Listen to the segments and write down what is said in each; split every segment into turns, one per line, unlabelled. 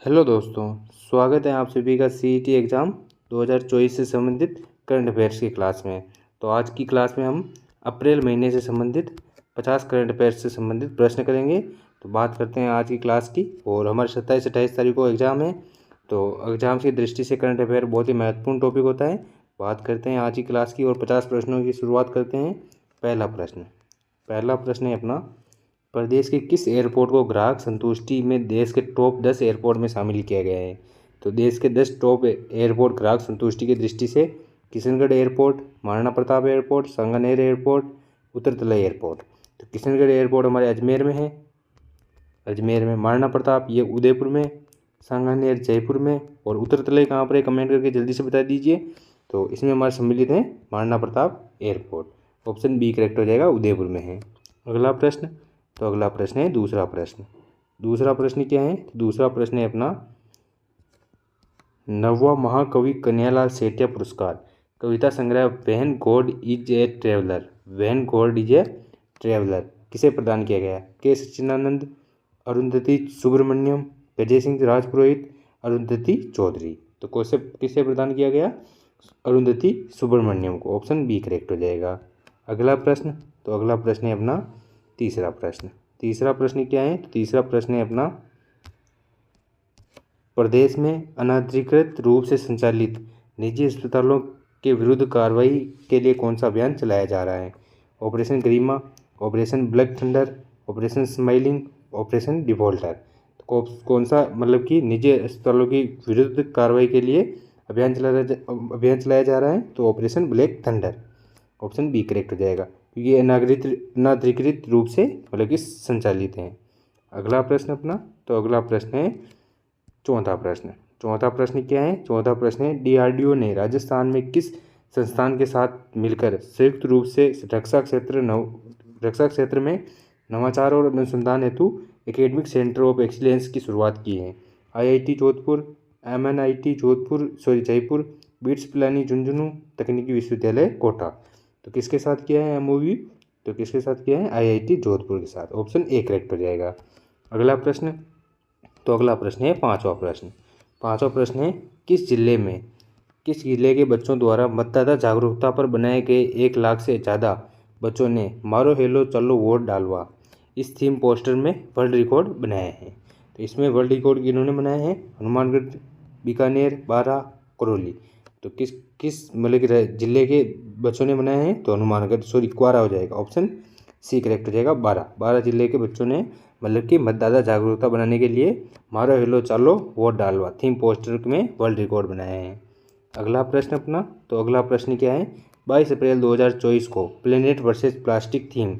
Hello दोस्तों, स्वागत है आप सभी का सीईटी एग्ज़ाम 2024 से संबंधित करंट अफेयर्स की क्लास में। तो आज की क्लास में हम अप्रैल महीने से संबंधित 50 करंट अफेयर्स से संबंधित प्रश्न करेंगे। तो बात करते हैं आज की क्लास की। और हमारे 27-28 तारीख को एग्ज़ाम है, तो एग्ज़ाम की दृष्टि से करंट अफेयर बहुत ही महत्वपूर्ण टॉपिक होता है। बात करते हैं आज की क्लास की और 50 प्रश्नों की शुरुआत करते हैं। पहला प्रश्न है अपना, प्रदेश के किस एयरपोर्ट को ग्राहक संतुष्टि में देश के टॉप 10 एयरपोर्ट में शामिल किया गया है? तो देश के 10 टॉप एयरपोर्ट ग्राहक संतुष्टि की दृष्टि से Kishangarh airport, Maharana Pratap airport, Sanganer airport, Uttarlai airport. तो किशनगढ़ एयरपोर्ट हमारे अजमेर में है, महाराणा प्रताप ये उदयपुर में, सांगानेर जयपुर में, और उत्तरतला कहाँ पर है कमेंट करके जल्दी से बता दीजिए। तो इसमें हमारे सम्मिलित हैं Maharana Pratap airport. Option B correct हो जाएगा, उदयपुर में है। अगला प्रश्न है दूसरा प्रश्न क्या है? दूसरा प्रश्न है अपना, नौवां महाकवि कन्हैयालाल सेठिया पुरस्कार कविता संग्रह when God is a traveller किसे प्रदान किया गया? के सच्चिदानंद, अरुंधति सुब्रमण्यम, अजय सिंह राजपुरोहित, अरुंधति चौधरी। तो किसे प्रदान किया गया? अरुंधति सुब्रमण्यम को। ऑप्शन बी करेक्ट हो जाएगा। अगला प्रश्न है अपना तीसरा प्रश्न क्या है? तीसरा प्रश्न है अपना, प्रदेश में अनधिकृत रूप से संचालित निजी अस्पतालों के विरुद्ध कार्रवाई के लिए कौन सा अभियान चलाया जा रहा है? Operation Garima, operation black thunder, operation smiling, operation defaulter. तो कौन सा मतलब कि निजी अस्पतालों की विरुद्ध कार्रवाई के लिए अभियान चलाया जा रहा है? तो operation black thunder. Option B correct हो जाएगा, क्योंकि ये अनाधिकृत रूप से मतलब कि संचालित हैं। अगला प्रश्न है चौथा प्रश्न क्या है? चौथा प्रश्न है, डीआरडीओ ने राजस्थान में किस संस्थान के साथ मिलकर संयुक्त रूप से रक्षा क्षेत्र में नवाचार और अनुसंधान हेतु एकेडमिक सेंटर ऑफ एक्सीलेंस की शुरुआत की है? IIT Jodhpur, MNIT Jaipur, bits Pilani Jhunjhunu, तकनीकी विश्वविद्यालय कोटा। तो किसके साथ किया है एमओयू? तो किसके साथ किया है? आईआईटी जोधपुर के साथ। ऑप्शन ए करेक्ट हो जाएगा। अगला प्रश्न है पांचवा प्रश्न है, किस जिले के बच्चों द्वारा मतदाता जागरूकता पर बनाए गए 1 लाख से ज़्यादा बच्चों ने मारो हेलो चलो वोट डालवा इस थीम पोस्टर में वर्ल्ड रिकॉर्ड बनाया है? तो इसमें वर्ल्ड रिकॉर्ड किन्होंने बनाया है? हनुमानगढ़, बीकानेर, बारा, करौली। तो किस मतलब कि जिले के बच्चों ने बनाया है? तो क्वारा हो जाएगा। ऑप्शन सी करेक्ट हो जाएगा। 12 जिले के बच्चों ने मतलब कि मतदाता जागरूकता बनाने के लिए मारो हेलो चलो वोट डालवा थीम पोस्टर में वर्ल्ड रिकॉर्ड बनाए हैं। अगला प्रश्न क्या है? 22 अप्रैल 2024 को प्लेनेट वर्सेस प्लास्टिक थीम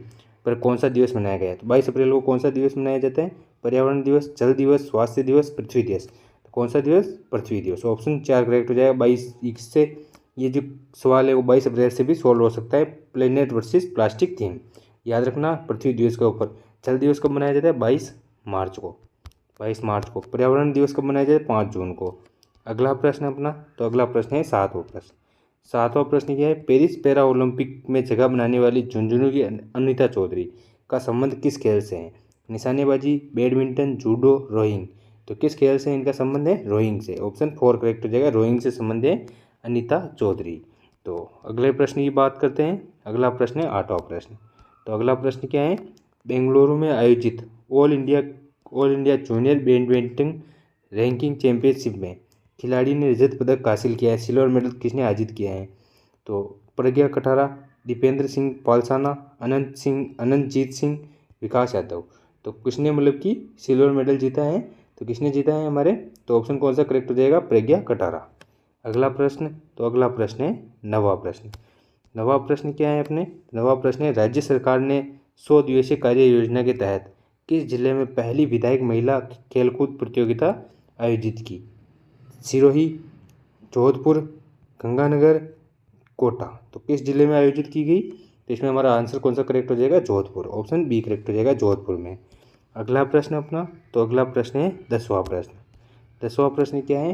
पर कौन सा दिवस मनाया गया है? तो 22 अप्रैल को कौन सा दिवस मनाया जाता है? पर्यावरण दिवस, जल दिवस, स्वास्थ्य दिवस, पृथ्वी दिवस। तो कौन सा दिवस? पृथ्वी दिवस। ऑप्शन 4 करेक्ट हो जाएगा। 22 से ये जो सवाल है वो 22 अप्रैल से भी सॉल्व हो सकता है। प्लेनेट वर्सेस प्लास्टिक थीम याद रखना पृथ्वी दिवस के ऊपर। जल दिवस कब मनाया जाता है? 22 मार्च को। पर्यावरण दिवस कब मनाया जाता है? 5 जून को। अगला प्रश्न है सातवां प्रश्न क्या है? पेरिस पैरा ओलंपिक में जगह बनाने वाली झुंझुनू की अनिता चौधरी का संबंध किस खेल से है? निशानेबाजी, बैडमिंटन, जूडो, रोइंग। तो किस खेल से इनका संबंध है? रोइंग से। ऑप्शन 4 करेक्ट हो जाएगा। रोइंग से संबंध है अनिता चौधरी। तो अगले प्रश्न की बात करते हैं। अगला प्रश्न है 8वां प्रश्न। तो अगला प्रश्न क्या है? बेंगलुरु में आयोजित all India junior badminton ranking championship में खिलाड़ी ने रजत पदक हासिल किया है। सिल्वर मेडल किसने अर्जित किया है? तो प्रज्ञा कठारा, दीपेंद्र सिंह पालसाना, अनंतजीत सिंह, विकास यादव। तो किसने मतलब कि सिल्वर मेडल जीता है? तो किसने जीता है हमारे? तो ऑप्शन कौन सा करेक्ट हो जाएगा? प्रज्ञा कठारा। अगला प्रश्न है 9वां प्रश्न क्या है अपने? 9वां प्रश्न है, राज्य सरकार ने 100 दिवसीय कार्य योजना के तहत किस जिले में पहली विधायक महिला खेलकूद प्रतियोगिता आयोजित की? सिरोही, जोधपुर, गंगानगर, कोटा। तो किस जिले में आयोजित की गई? तो इसमें हमारा आंसर कौन सा करेक्ट हो जाएगा? जोधपुर। ऑप्शन बी करेक्ट हो जाएगा, जोधपुर में। अगला प्रश्न है 10वां प्रश्न क्या है?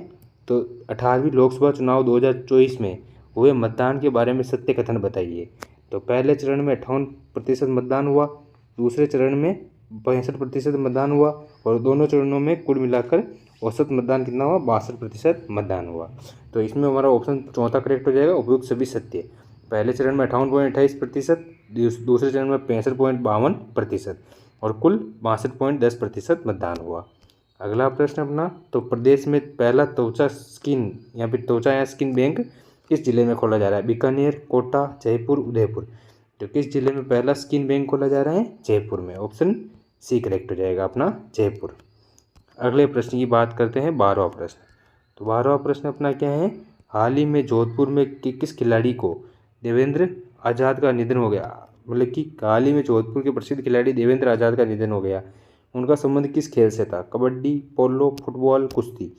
तो 18वीं लोकसभा चुनाव 2024 में हुए मतदान के बारे में सत्य कथन बताइए। तो पहले चरण में 58% मतदान हुआ, दूसरे चरण में 65% मतदान हुआ और दोनों चरणों में कुल मिलाकर औसत मतदान कितना हुआ, 62% मतदान हुआ। तो इसमें हमारा ऑप्शन चौथा करेक्ट हो जाएगा, उपयुक्त सभी सत्य। पहले चरण में 58.28%, दूसरे चरण में 65.52% और कुल 62.10% मतदान हुआ। अगला प्रश्न अपना, तो प्रदेश में पहला त्वचा स्किन या फिर त्वचा या स्किन बैंक किस जिले में खोला जा रहा है, बीकानेर, कोटा, जयपुर, उदयपुर। तो किस जिले में पहला स्किन बैंक खोला जा रहा है, जयपुर में। ऑप्शन सी करेक्ट हो जाएगा अपना, जयपुर। अगले प्रश्न की बात करते हैं, 12वां प्रश्न। तो 12वां प्रश्न अपना क्या है, हाल ही में जोधपुर में किस खिलाड़ी को देवेंद्र आज़ाद का निधन हो गया। मतलब कि हाल ही में जोधपुर के प्रसिद्ध खिलाड़ी देवेंद्र आज़ाद का निधन हो गया। उनका संबंध किस खेल से था, कबड्डी, पोलो, फुटबॉल, कुश्ती।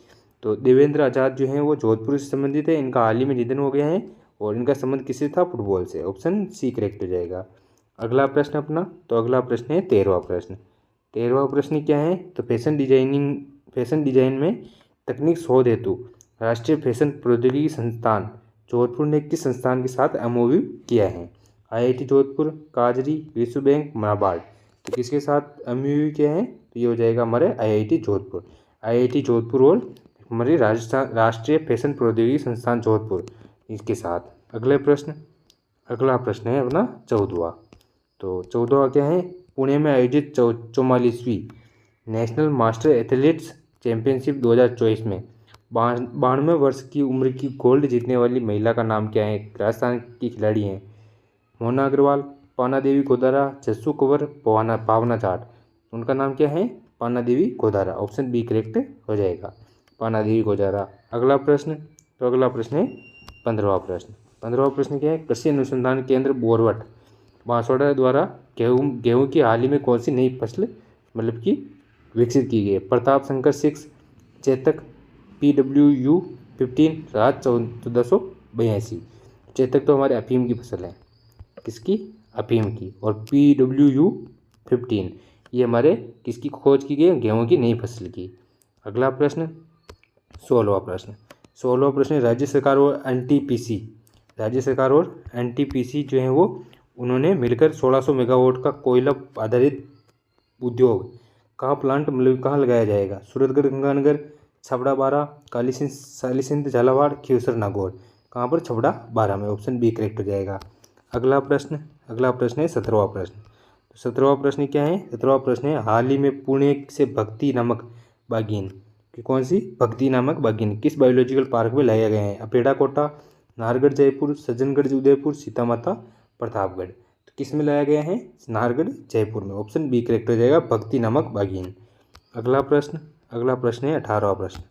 तो देवेंद्र आज़ाद जो हैं वो जोधपुर से संबंधित है, इनका हाल ही में निधन हो गया है और इनका संबंध किससे था, फुटबॉल से। ऑप्शन सी करेक्ट हो जाएगा। अगला प्रश्न अपना, तो अगला प्रश्न है 13वां प्रश्न। 13वां प्रश्न क्या है, तो फैशन डिजाइन में तकनीक शोध हेतु राष्ट्रीय फैशन प्रौद्योगिकी संस्थान जोधपुर ने किस संस्थान के साथ एमओयू किया है, आईआईटी जोधपुर, काजरी, विश्व बैंक, नाबार्ड। तो किसके साथ एमओयू किया है, तो ये हो जाएगा हमारे आईआईटी जोधपुर। आईआईटी जोधपुर और हमारी राष्ट्रीय फैशन प्रौद्योगिकी संस्थान जोधपुर, इसके साथ। अगला प्रश्न है अपना 14वां। तो 14वां क्या है, पुणे में आयोजित 44वीं नेशनल मास्टर एथलीट्स चैंपियनशिप 2024 में 92 वर्ष की उम्र की गोल्ड जीतने वाली महिला का नाम क्या है। राजस्थान की खिलाड़ी हैं, मोना अग्रवाल, पाना देवी गोदारा, जस्सू कंवर, भावना जाट। उनका नाम क्या है, पाना देवी गोदारा। ऑप्शन बी करेक्ट हो जाएगा, पाना देवी गोदारा। अगला प्रश्न, तो अगला प्रश्न है 15वां प्रश्न। 15वां प्रश्न क्या है, कृषि अनुसंधान केंद्र बोरवट बांसवाड़ा द्वारा गेहूं की हाल ही में कौन सी नई फसल मतलब कि विकसित की गई है। प्रताप शंकर 6, चेतक, PWU-15, राज 1482। चेतक तो हमारे अफीम की फसल है, किसकी, अफीम की। और PWU-15 ये हमारे किसकी खोज की गई, गेहूं की नई फसल की। अगला प्रश्न 16वां प्रश्न। 16वां प्रश्न, राज्य सरकार और एनटीपीसी जो है वो उन्होंने मिलकर 1600 मेगावाट का कोयला आधारित उद्योग कहाँ प्लांट मतलब कहाँ लगाया जाएगा, सूरतगढ़, गंगानगर, छबड़ा बारा, सालिसिंध, झालावाड़, खिवसर, नागौर। कहाँ पर, छबड़ा बारा में। ऑप्शन बी करेक्ट हो जाएगा। अगला प्रश्न है 17वां प्रश्न। तो 17वां प्रश्न क्या है, 17वां प्रश्न है, हाल ही में पुणे से भक्ति नामक बागीन कि कौन सी, भक्ति नामक बागीन किस बायोलॉजिकल पार्क में लाया गया है। अपेड़ा कोटा, नाहरगढ़ जयपुर, सज्जनगढ़ उदयपुर, सीता माता प्रतापगढ़। तो किस में लाया गया है, नाहरगढ़ जयपुर में। ऑप्शन बी करेक्ट हो जाएगा, भक्ति नामक बागीन। अगला प्रश्न है 18वां प्रश्न।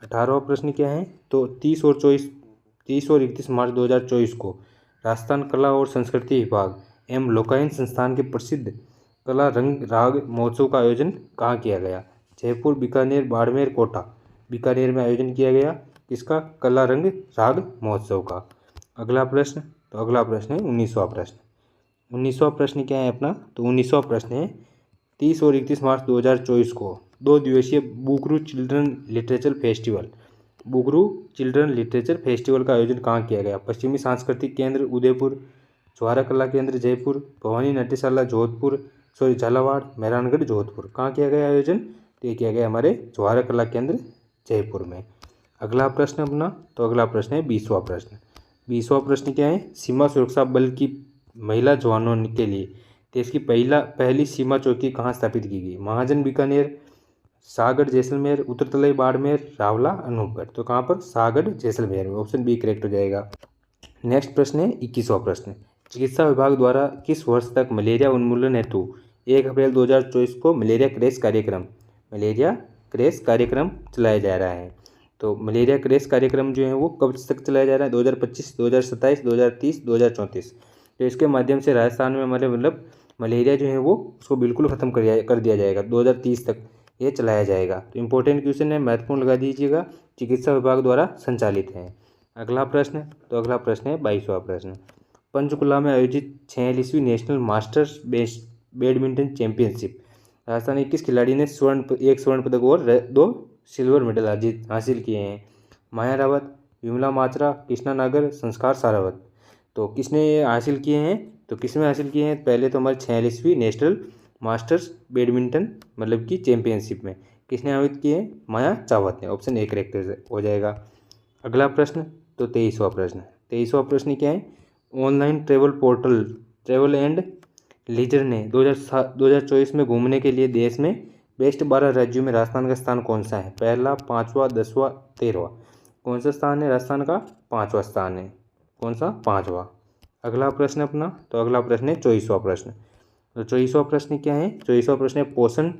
18वां प्रश्न क्या है, तो 30 और 31 मार्च 2024 को राजस्थान कला और संस्कृति विभाग एवं लोकायन संस्थान के प्रसिद्ध कला रंग राग महोत्सव का आयोजन कहाँ किया गया। जयपुर, बीकानेर, बाड़मेर, कोटा। बीकानेर में आयोजन किया गया किसका, कला रंग राग महोत्सव का। अगला प्रश्न है 19वां प्रश्न। 19वां प्रश्न क्या है अपना, तो 19वां प्रश्न है 30 और 31 मार्च 2024 को 2 दिवसीय बुगरू चिल्ड्रन लिटरेचर फेस्टिवल का आयोजन कहाँ किया गया। पश्चिमी सांस्कृतिक केंद्र उदयपुर, ज्वारा कला केंद्र जयपुर, भवानी नाट्यशाला झालावाड़, मेहरानगढ़ जोधपुर। कहाँ किया गया आयोजन, तो ये किया गया हमारे ज्वारा कला केंद्र जयपुर में। अगला प्रश्न अपना, तो अगला प्रश्न है 20वां प्रश्न। 20वां प्रश्न क्या है, सीमा सुरक्षा बल की महिला जवानों के लिए देश की पहली सीमा चौकी कहाँ स्थापित की गई। महाजन बीकानेर, सागड़ जैसलमेर, उत्तरतलाई बाड़मेर, रावला अनूपगढ़। तो कहाँ पर, सागड़ जैसलमेर में। ऑप्शन बी करेक्ट हो जाएगा। नेक्स्ट प्रश्न है 21वां प्रश्न। चिकित्सा विभाग द्वारा किस वर्ष तक मलेरिया उन्मूलन हेतु 1 अप्रैल 2024 को मलेरिया क्रेश कार्यक्रम चलाया जा रहा है। तो मलेरिया क्रेश कार्यक्रम जो है वो कब तक चलाया जा रहा है, 2025, 2027, 2030, 2034। तो इसके माध्यम से राजस्थान में हमारे मतलब मलेरिया जो है वो उसको बिल्कुल ख़त्म कर दिया जाएगा, 2030 तक ये चलाया जाएगा। तो इंपॉर्टेंट क्वेश्चन है, महत्वपूर्ण लगा दीजिएगा, चिकित्सा विभाग द्वारा संचालित है। अगला प्रश्न है 22वां प्रश्न। पंचकुला में आयोजित 46वीं national masters badminton championship Rajasthan के किस खिलाड़ी ने एक स्वर्ण पदक और 2 सिल्वर मेडल हासिल किए हैं। माया रावत, विमला मात्रा, कृष्णा नागर, संस्कार सारावत। तो किसने हासिल किए हैं, तो किसमें हासिल किए हैं, पहले तो हमारे 46वीं नेशनल मास्टर्स बैडमिंटन मतलब कि चैंपियनशिप में किसने आयोजित की है? माया चावत ने। ऑप्शन ए करेक्ट हो जाएगा। अगला प्रश्न तो 23वां प्रश्न। 23वां प्रश्न क्या है? Online travel portal travel and leisure ने 2024 में घूमने के लिए देश में बेस्ट 12 राज्यों में राजस्थान का स्थान कौन सा है? पहला, 5वां, 10वां, 13वां। कौन सा स्थान है राजस्थान का? 5वां स्थान है। कौन सा? 5वां। अगला प्रश्न अपना तो अगला प्रश्न है 24वां प्रश्न। तो 24वां प्रश्न क्या है? 24वां प्रश्न है पोषण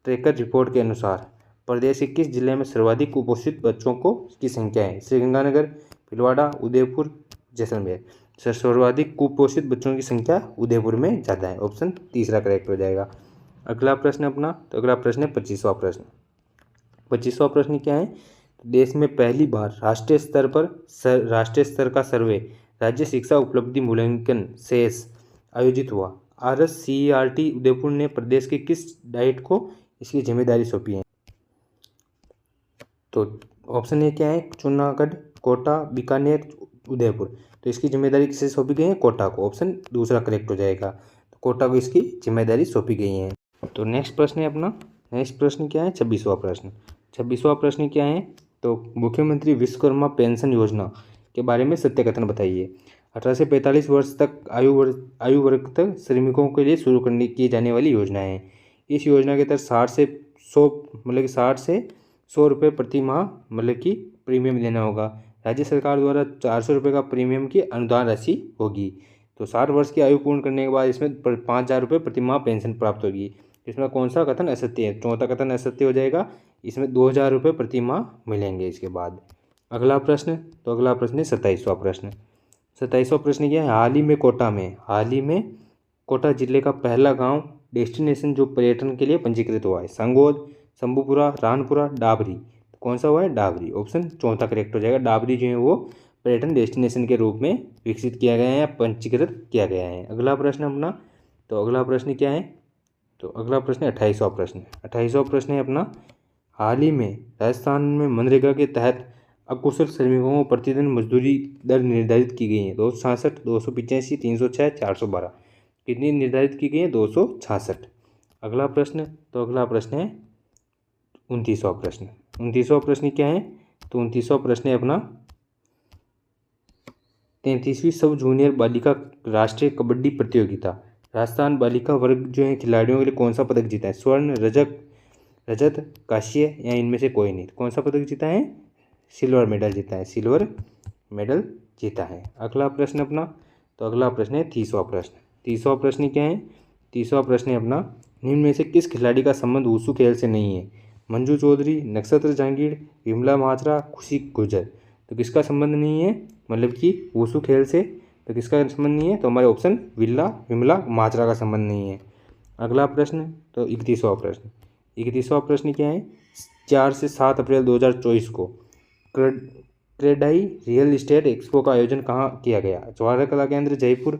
ट्रैकर रिपोर्ट के अनुसार प्रदेश के किस जिले में सर्वाधिक कुपोषित बच्चों को की संख्या है? श्रीगंगानगर, भीलवाड़ा, उदयपुर, जैसलमेर। सर्वाधिक कुपोषित बच्चों की संख्या उदयपुर में ज़्यादा है। ऑप्शन तीसरा करेक्ट हो जाएगा। अगला प्रश्न अपना तो अगला प्रश्न है 25वां प्रश्न। 25वां प्रश्न क्या है? देश में पहली बार राष्ट्रीय स्तर का सर्वे राज्य शिक्षा उपलब्धि मूल्यांकन शेष आयोजित हुआ। RSCERT उदयपुर ने प्रदेश के किस डाइट को इसकी जिम्मेदारी सौंपी है? तो ऑप्शन ए क्या है? जूनागढ़, कोटा, बीकानेर, उदयपुर। तो इसकी जिम्मेदारी किसे सौंपी गई है? कोटा को। ऑप्शन दूसरा करेक्ट हो जाएगा। तो कोटा को इसकी जिम्मेदारी सौंपी गई है। तो नेक्स्ट प्रश्न है अपना। नेक्स्ट प्रश्न क्या है? 26वां प्रश्न। 26वां प्रश्न क्या है? तो मुख्यमंत्री विश्वकर्मा पेंशन योजना के बारे में सत्य कथन बताइए। 18 से 45 वर्ष तक आयु वर्ग तक श्रमिकों के लिए शुरू की जाने वाली योजना है। इस योजना के तहत 60 से 100 रुपये प्रति माह कि प्रीमियम देना होगा। राज्य सरकार द्वारा 400 रुपये का प्रीमियम की अनुदान राशि होगी। तो 60 वर्ष की आयु पूर्ण करने के बाद इसमें 5,000 रुपये प्रति माह पेंशन प्राप्त होगी। इसमें कौन सा कथन असत्य है? चौथा कथन असत्य हो जाएगा। इसमें 2,000 रुपये प्रति माह मिलेंगे इसके बाद। अगला प्रश्न तो अगला प्रश्न है 27वां प्रश्न। 27वां प्रश्न क्या है? हाल ही में कोटा जिले का पहला गांव डेस्टिनेशन जो पर्यटन के लिए पंजीकृत हुआ है। संगोद, शंभूपुरा, रानपुरा, डाबरी। कौन सा हुआ है? डाबरी। ऑप्शन चौथा करेक्ट हो जाएगा। डाबरी जो है वो पर्यटन डेस्टिनेशन के रूप में विकसित किया गया है या पंजीकृत किया गया है। अगला प्रश्न अपना तो अगला प्रश्न क्या है? तो अगला प्रश्न 28वां प्रश्न। 28वां प्रश्न है अपना। हाल ही में राजस्थान में मनरेगा के तहत अकुशल श्रमिकों को प्रतिदिन मजदूरी दर निर्धारित की गई है। 266, 285, 306, 412। कितनी निर्धारित की गई है? 266। अगला प्रश्न तो अगला प्रश्न है 29वां प्रश्न। 29वां प्रश्न क्या है? तो 29वां प्रश्न है अपना 33वीं सब जूनियर बालिका राष्ट्रीय कबड्डी प्रतियोगिता राजस्थान बालिका वर्ग जो है खिलाड़ियों के लिए कौन सा पदक जीता है? स्वर्ण, रजत, कांस्य या इनमें से कोई नहीं। कौन सा पदक जीता है? सिल्वर मेडल जीता है। सिल्वर मेडल जीता है। अगला प्रश्न अपना तो अगला प्रश्न है 30वां प्रश्न। 30वां प्रश्न क्या है? 30वां प्रश्न है अपना निम्न में से किस खिलाड़ी का संबंध वुशु खेल से नहीं है? मंजू चौधरी, नक्षत्र जहांगीर, विमला महाजरा, खुशी गुर्जर। तो किसका संबंध नहीं है कि वुशु खेल से? तो किसका संबंध नहीं है? तो हमारे ऑप्शन विमला महाजरा का संबंध नहीं है। अगला प्रश्न तो 31वां प्रश्न। 31वां प्रश्न क्या है? 4 से 7 अप्रैल 2024 को क्रेडाई रियल इस्टेट एक्सपो का आयोजन कहाँ किया गया? जवाहर कला केंद्र Jaipur,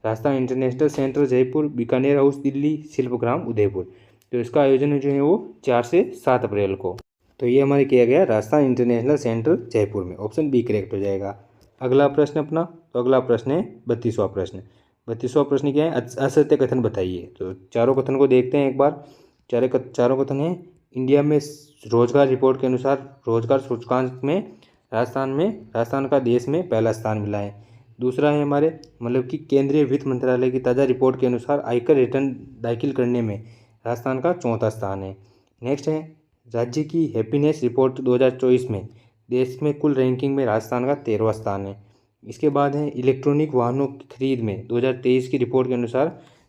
Rajasthan international centre Jaipur, Bikaner house Delhi, Shilpgram Udaipur. तो इसका आयोजन जो है वो 4 से 7 अप्रैल को। तो ये हमारे किया गया राजस्थान इंटरनेशनल सेंटर जयपुर में। ऑप्शन बी करेक्ट हो जाएगा। अगला प्रश्न अपना तो अगला प्रश्न है 32वां प्रश्न। 32वां प्रश्न क्या है? असत्य कथन बताइए। तो चारों कथन को देखते हैं एक बार। चारों कथन है। इंडिया में रोजगार रिपोर्ट के अनुसार रोजगार सूचकांक में राजस्थान का देश में पहला स्थान मिला है। दूसरा है हमारे कि केंद्रीय वित्त मंत्रालय की ताज़ा रिपोर्ट के अनुसार आयकर रिटर्न दाखिल करने में राजस्थान का 4था स्थान है। नेक्स्ट है राज्य की हैप्पीनेस रिपोर्ट 2024 में देश में कुल रैंकिंग में राजस्थान का 13वां स्थान है। इसके बाद है इलेक्ट्रॉनिक वाहनों की खरीद में 2023 की रिपोर्ट के अनुसार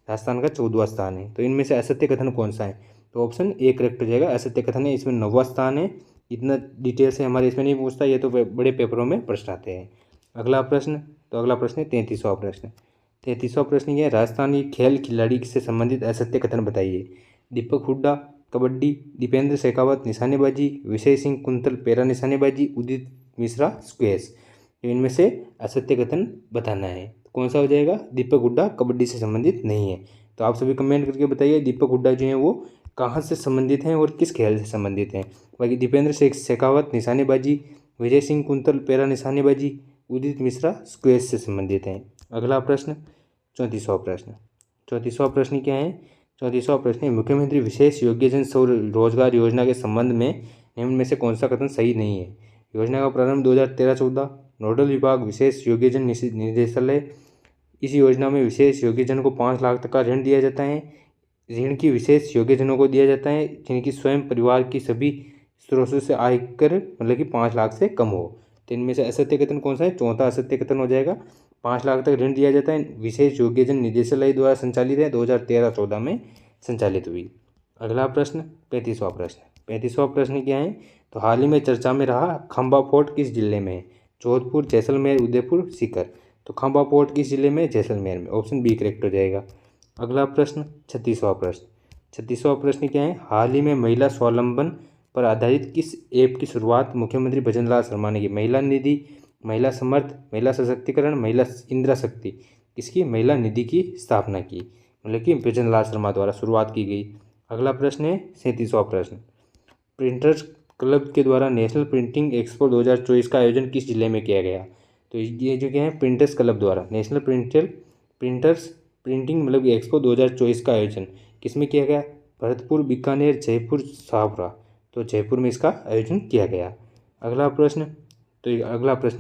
राजस्थान का 14वां स्थान है। तो इनमें से असत्य कथन कौन सा है? तो ऑप्शन ए करेक्ट हो जाएगा। असत्य कथन है इसमें 9वां स्थान है। इतना डिटेल से हमारे इसमें नहीं पूछता, ये तो बड़े पेपरों में प्रश्न आते हैं। अगला प्रश्न तो अगला प्रश्न है 33वां प्रश्न। 33वां प्रश्न ये है राजस्थान की खेल खिलाड़ी से संबंधित असत्य कथन बताइए। दीपक हुड्डा कबड्डी, दीपेंद्र शेखावत निशानेबाजी, विजय सिंह कुंतल पैरा निशानेबाजी, उदित मिश्रा स्क्वैश। इनमें से असत्य कथन बताना है। कौन सा हो जाएगा? दीपक हुड्डा कबड्डी से संबंधित नहीं है। तो आप सभी कमेंट करके बताइए दीपक हुड्डा जो है वो कहाँ से संबंधित हैं और किस खेल से संबंधित हैं। बाकी दीपेंद्र शेखावत निशानेबाजी, विजय सिंह कुंतल पैरा निशानेबाजी, उदित मिश्रा स्क्वैश से संबंधित हैं। अगला प्रश्न 34वां प्रश्न। 34वां प्रश्न क्या है? 34वां प्रश्न है, मुख्यमंत्री विशेष योग्यजन स्वरोजगार योजना के संबंध में निम्न में से कौन सा कथन सही नहीं है। योजना का प्रारंभ 2013-14, नोडल विभाग विशेष योग्यजन निदेशालय। इस योजना में विशेष योग्यजन को 5 लाख तक का ऋण दिया जाता है। ऋण की विशेष योग्यजनों को दिया जाता है जिनकी स्वयं परिवार की सभी स्रोतों से आयकर मतलब कि 5 लाख से कम हो। तो इनमें से असत्य कथन कौन सा है? चौथा असत्य कथन हो जाएगा। 5 लाख तक ऋण दिया जाता है, विशेष योग्यजन निदेशालय द्वारा संचालित है, 2013-14 में संचालित हुई। अगला प्रश्न 35वां प्रश्न। 35वां प्रश्न क्या है? तो हाल ही में चर्चा में रहा खंबा फोर्ट किस जिले में है? जोधपुर, जैसलमेर, उदयपुर, सीकर। तो खंबा फोर्ट किस जिले में? जैसलमेर में। ऑप्शन बी करेक्ट हो जाएगा। अगला प्रश्न 36वां प्रश्न। 36वां प्रश्न क्या है? हाल ही में महिला स्वावलंबन पर आधारित किस ऐप की शुरुआत मुख्यमंत्री भजनलाल शर्मा ने की? महिला निधि, महिला समर्थ, महिला सशक्तिकरण, महिला इंदिरा शक्ति। किसकी? महिला निधि की स्थापना की, मतलब कि भजनलाल शर्मा द्वारा शुरुआत की गई। अगला प्रश्न है 37वां प्रश्न। प्रिंटर्स क्लब के द्वारा नेशनल प्रिंटिंग एक्सपो 2024 का आयोजन किस जिले में किया गया? तो ये जो क्या है, प्रिंटर्स क्लब द्वारा नेशनल प्रिंटर्स प्रिंटिंग मतलब एक्सपो 2024 का आयोजन किस में किया गया? भरतपुर, बीकानेर, जयपुर, शाहपुरा। तो जयपुर में इसका आयोजन किया गया। अगला प्रश्न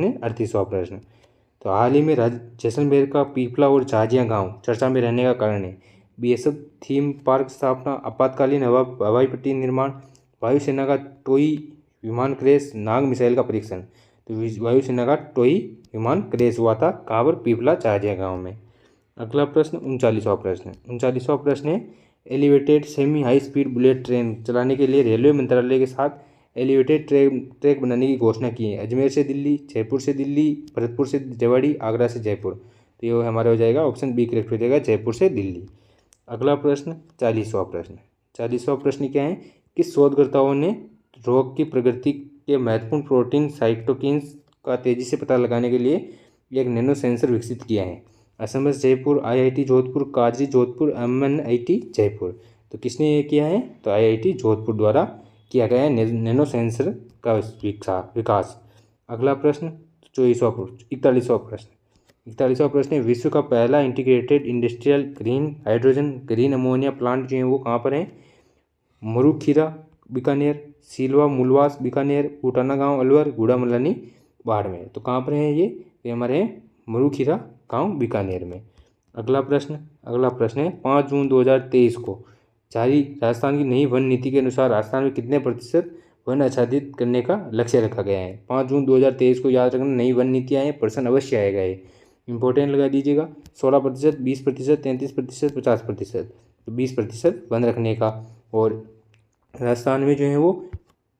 है 38वां प्रश्न। तो हाल ही में जैसलमेर का पीपला और झाजिया गांव चर्चा में रहने का कारण है? बीएसएफ थीम पार्क स्थापना, आपातकालीन हवाई पट्टी निर्माण, वायुसेना का टोई विमान क्रैश, नाग मिसाइल का परीक्षण। तो वायुसेना का टोई विमान क्रैश हुआ था कहाँ पर? पीपला झाजिया गांव में। अगला प्रश्न 39वां प्रश्न। 39वां प्रश्न है, elevated semi high speed bullet train चलाने के लिए रेलवे मंत्रालय के साथ एलिवेटेड ट्रैक बनाने की घोषणा की है। अजमेर से दिल्ली, जयपुर से दिल्ली, भरतपुर से रेवाड़ी, आगरा से जयपुर। तो ये हमारा हो जाएगा ऑप्शन बी करेक्ट हो जाएगा, जयपुर से दिल्ली। अगला प्रश्न 40वां प्रश्न। 40वां प्रश्न क्या है? किस शोधकर्ताओं ने रोग की प्रगति के महत्वपूर्ण प्रोटीन साइटोकिन्स का तेजी से पता लगाने के लिए एक नैनो सेंसर विकसित किया है? एसएमएस जयपुर, आईआईटी जोधपुर, काजरी जोधपुर, एमएनआईटी जयपुर। तो किसने ये किया है? तो आईआईटी जोधपुर द्वारा किया गया है नैनो सेंसर का विकास। अगला प्रश्न 41वां प्रश्न। 41वां प्रश्न है, विश्व का पहला integrated industrial green hydrogen green ammonia plant जो है वो कहाँ पर है? मरूखीरा बीकानेर, सीलवा मुलवास बीकानेर, बूटाना गांव अलवर, गुड़ामलानी बाड़मेर। तो कहाँ पर है ये हमारे मरूखीरा गांव बीकानेर में। अगला प्रश्न है 5 जून 2023 को जारी राजस्थान की नई वन नीति के अनुसार राजस्थान में कितने प्रतिशत वन आच्छादित करने का लक्ष्य रखा गया है? 5 जून 2023 को याद रखना, नई वन नीति आए, प्रश्न अवश्य आएगा ये, इंपॉर्टेंट लगा दीजिएगा। 16%, 20%, 33%, 50%। तो 20% वन रखने का। और राजस्थान में जो है वो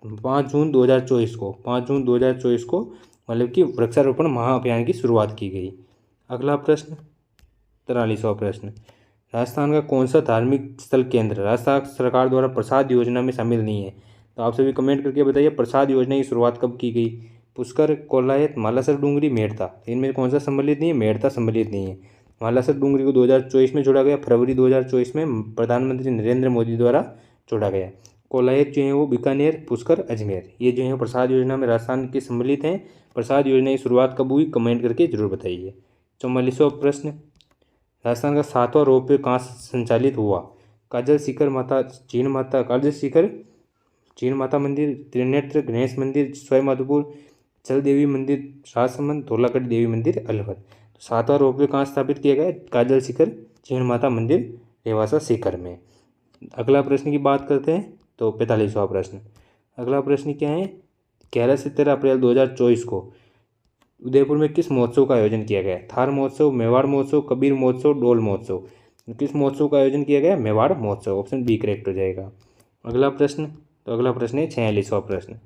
5 जून 2024 को मतलब कि वृक्षारोपण महाअभियान की शुरुआत की गई। अगला प्रश्न 43वां प्रश्न। राजस्थान का कौन सा धार्मिक स्थल केंद्र राजस्थान सरकार द्वारा प्रसाद योजना में शामिल नहीं है? तो आप सभी कमेंट करके बताइए प्रसाद योजना की शुरुआत कब की गई? पुष्कर, कोलायत, मालासर डूंगरी, मेड़ता। इनमें कौन सा सम्मिलित नहीं है? मेड़ता सम्मिलित नहीं है। मालासर डूंगरी को 2024 में जोड़ा गया, फरवरी 2024 में प्रधानमंत्री नरेंद्र मोदी द्वारा जोड़ा गया। कोलायत जो है वो बीकानेर, पुष्कर, अजमेर, ये जो है प्रसाद योजना में राजस्थान के सम्मिलित हैं। प्रसाद योजना की शुरुआत कब हुई? कमेंट करके जरूर बताइए। 44वां प्रश्न, राजस्थान का 7वां रोपवे कहाँ संचालित हुआ? काजल सीकर माता चीन माता काजल सीकर चीन माता मंदिर, त्रिनेत्र गणेश मंदिर सवाई माधोपुर, चल देवी मंदिर राजसमंद, धौलागढ़ देवी मंदिर अलवर। तो 7वां रोपवे कहाँ स्थापित किया गया? काजल सीकर चीन माता मंदिर रेवासा सीकर में। अगला प्रश्न की बात करते हैं तो 45वां प्रश्न। अगला प्रश्न क्या है? 11 से 13 अप्रैल 2024 को उदयपुर में किस महोत्सव का आयोजन किया गया? थार महोत्सव, मेवाड़ महोत्सव, कबीर महोत्सव, डोल महोत्सव। किस महोत्सव का आयोजन किया गया? मेवाड़ महोत्सव। ऑप्शन बी करेक्ट हो जाएगा। अगला प्रश्न है 46वां प्रश्न।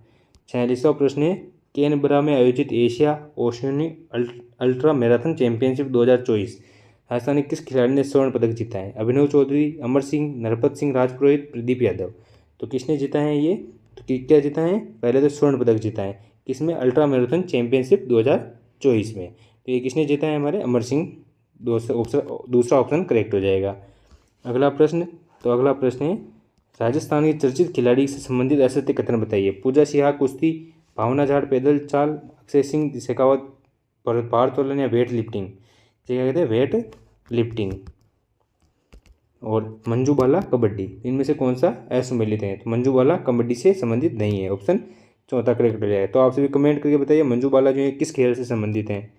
46वां प्रश्न है, कैनबरा में आयोजित Asia oceanic ultra marathon championship 2024 Rajasthan के किस खिलाड़ी ने स्वर्ण पदक जीता है? अभिनव चौधरी, अमर सिंह, नरपत सिंह राजपुरोहित, प्रदीप यादव। तो किसने जीता है ये? तो क्या जीता है? पहले तो स्वर्ण पदक जीता है किसमें? अल्ट्रा मैराथन चैंपियनशिप 2024 में। तो ये किसने जीता है? हमारे अमर सिंह। दूसरा ऑप्शन करेक्ट हो जाएगा। अगला प्रश्न है, राजस्थान के चर्चित खिलाड़ी से संबंधित असत्य कथन बताइए। पूजा सिहा कुश्ती, भावना झाड़ पैदल चाल, अक्षय सिंह शेखावत भारोत्तोलन या वेट लिफ्टिंग। क्या कहते हैं? Weight lifting. और मंजू भाला कबड्डी, इनमें से कौन सा असुमेलित है? तो मंजू भाला कबड्डी से संबंधित नहीं है, ऑप्शन चौथा करेक्ट हो जाए। तो आप सभी कमेंट करके बताइए मंजू भाला जो है किस खेल से संबंधित हैं।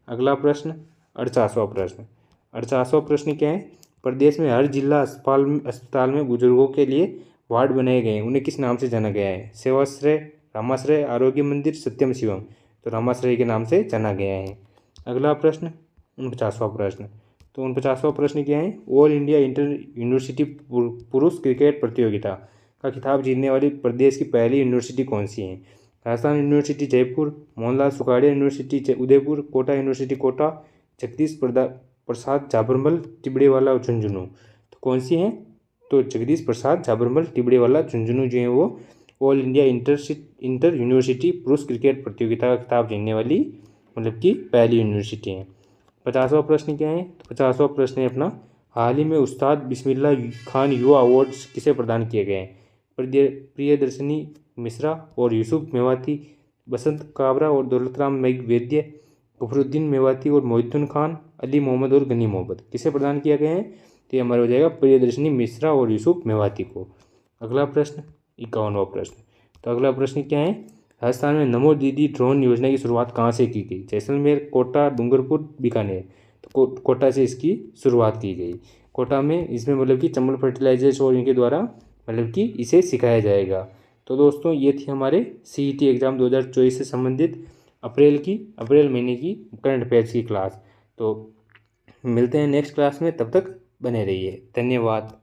अगला प्रश्न 48वां प्रश्न। 48वां प्रश्न क्या है? प्रदेश में हर जिला अस्पताल में बुजुर्गों के लिए वार्ड बनाए गए हैं, उन्हें किस नाम से जाना गया है? सेवाश्रय, रामाश्रय, आरोग्य मंदिर, सत्यम शिवम। तो रामाश्रय के नाम से जाना गया है। अगला प्रश्न 49वां प्रश्न। तो 49वां प्रश्न क्या है? ऑल इंडिया इंटर यूनिवर्सिटी पुरुष क्रिकेट प्रतियोगिता का खिताब जीतने वाली प्रदेश की पहली यूनिवर्सिटी कौन सी है? Rajasthan university Jaipur, Mohanlal Sukhadia university Udaipur, Kota university Kota, Jagdish Prasad Jhabarmal Tibrewala Jhunjhunu. तो कौन सी है? तो जगदीश प्रसाद झाबरमल टिबड़ेवाला झुंझुनू जो है वो ऑल इंडिया इंटर यूनिवर्सिटी पुरुष क्रिकेट प्रतियोगिता का खिताब जीतने वाली मतलब कि पहली यूनिवर्सिटी है। 50वां प्रश्न क्या है? तो 50वां प्रश्न है अपना, हाल ही में उस्ताद बिस्मिल्लाह खान युवा अवार्ड्स किसे प्रदान किए गए हैं? प्रियदर्शनी मिश्रा और यूसुफ मेवाती, बसंत काबरा और दौलतराम वैद्य, गफरुद्दीन मेवाती और मोहिद्दीन खान, अली मोहम्मद और गनी मोहम्मद। किसे प्रदान किया गया है? तो ये हमारा हो जाएगा प्रियदर्शनी मिश्रा और यूसुफ मेवाती को। अगला प्रश्न 51वां प्रश्न। तो अगला प्रश्न क्या है? राजस्थान में नमो दीदी ड्रोन योजना की शुरुआत कहाँ से की गई? जैसलमेर, कोटा, डूंगरपुर, बीकानेर। तो कोटा से इसकी शुरुआत की गई। कोटा में इसमें मतलब कि चंबल फर्टिलाइजर्स और इनके द्वारा मतलब कि इसे सिखाया जाएगा। तो दोस्तों ये थी हमारे CET एग्ज़ाम 2024 से संबंधित अप्रैल महीने की करंट अफेयर्स की क्लास। तो मिलते हैं नेक्स्ट क्लास में, तब तक बने रहिए। धन्यवाद।